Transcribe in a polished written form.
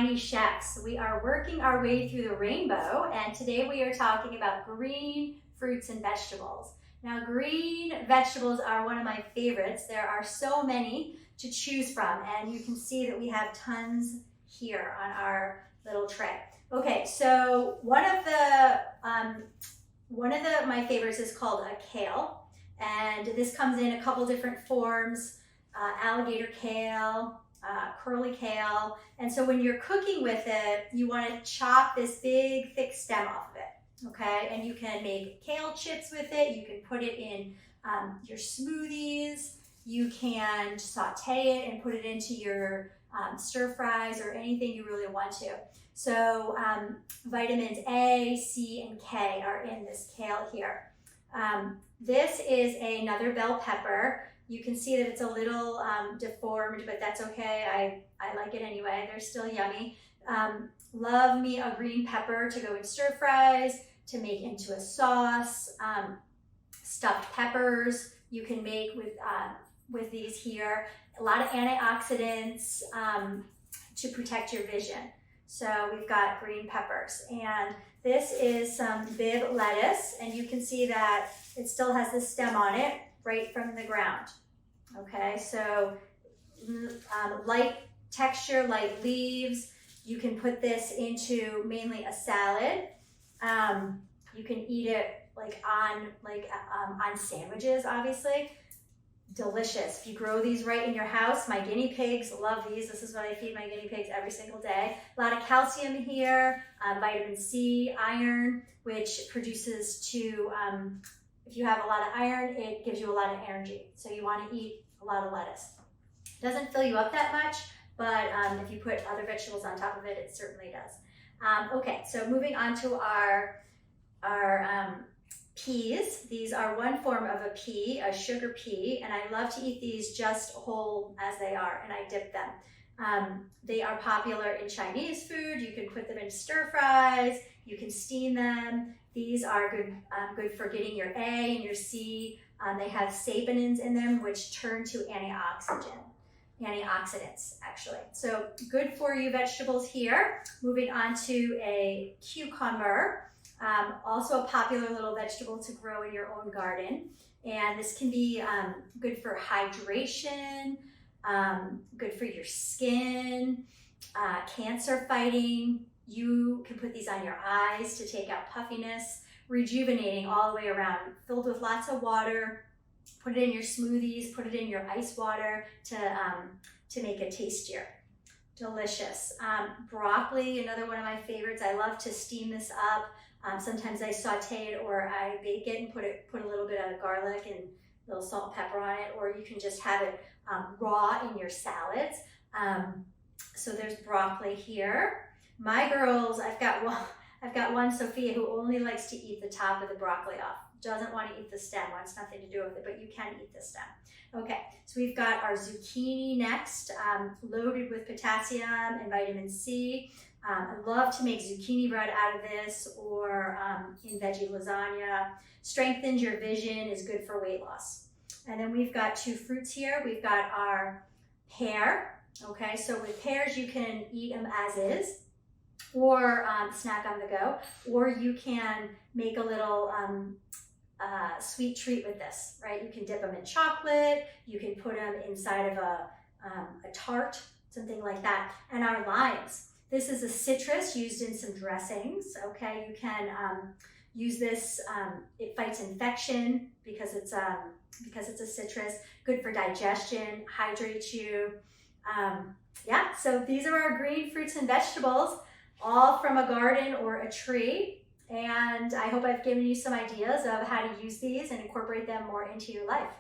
TinyChefs. We are working our way through the rainbow, and today we are talking about green fruits and vegetables. Now, green vegetables are one of my favorites. There are so many to choose from, and you can see that we have tons here on our little tray. Okay, so one of my favorites is called a kale, and this comes in a couple different forms, alligator kale, curly kale. And so when you're cooking with it, you want to chop this big thick stem off of it, okay? And you can make kale chips with it. You can put it in your smoothies. You can saute it and put it into your stir fries or anything you really want to. So vitamins A, C, and K are in this kale here. This is another bell pepper. You can see that it's a little deformed, but that's okay. I like it anyway. They're still yummy. Love me a green pepper to go in stir fries, to make into a sauce. Stuffed peppers you can make with these here. A lot of antioxidants to protect your vision. So we've got green peppers, and this is some bib lettuce, and you can see that it still has the stem on it right from the ground. Okay, so light texture, light leaves. You can put this into mainly a salad. You can eat it on sandwiches, obviously. Delicious. If you grow these right in your house, my guinea pigs love these. This is what I feed my guinea pigs every single day. A lot of calcium here, vitamin C, iron, which produces if you have a lot of iron, it gives you a lot of energy. So you want to eat a lot of lettuce. It doesn't fill you up that much, but if you put other vegetables on top of it, it certainly does. Okay, so moving on to our peas. These are one form of a pea, a sugar pea, and I love to eat these just whole as they are, and I dip them. They are popular in Chinese food. You can put them in stir fries. You can steam them. These are good for getting your A and your C. They have saponins in them, which turn to antioxidants, actually. So good for you vegetables here. Moving on to a cucumber. Also a popular little vegetable to grow in your own garden. And this can be good for hydration, good for your skin, cancer fighting. You can put these on your eyes to take out puffiness, rejuvenating all the way around, filled with lots of water. Put it in your smoothies, put it in your ice water to make it tastier. Delicious. Broccoli, another one of my favorites. I love to steam this up. Sometimes I saute it or I bake it and put a little bit of garlic and a little salt and pepper on it, or you can just have it raw in your salads. So there's broccoli here. My girls, I've got one, Sophia, who only likes to eat the top of the broccoli off. Doesn't want to eat the stem, wants nothing to do with it, but you can eat the stem. Okay, so we've got our zucchini next, loaded with potassium and vitamin C. I love to make zucchini bread out of this, or in veggie lasagna. Strengthens your vision, is good for weight loss. And then we've got two fruits here. We've got our pear. Okay, so with pears, you can eat them as is, or snack on the go, or you can make a little sweet treat with this, right? You can dip them in chocolate. You can put them inside of a tart, something like that. And our limes. This is a citrus used in some dressings, okay? You can use this, it fights infection because it's a citrus, good for digestion, hydrates you. Yeah, so these are our green fruits and vegetables, all from a garden or a tree. And I hope I've given you some ideas of how to use these and incorporate them more into your life.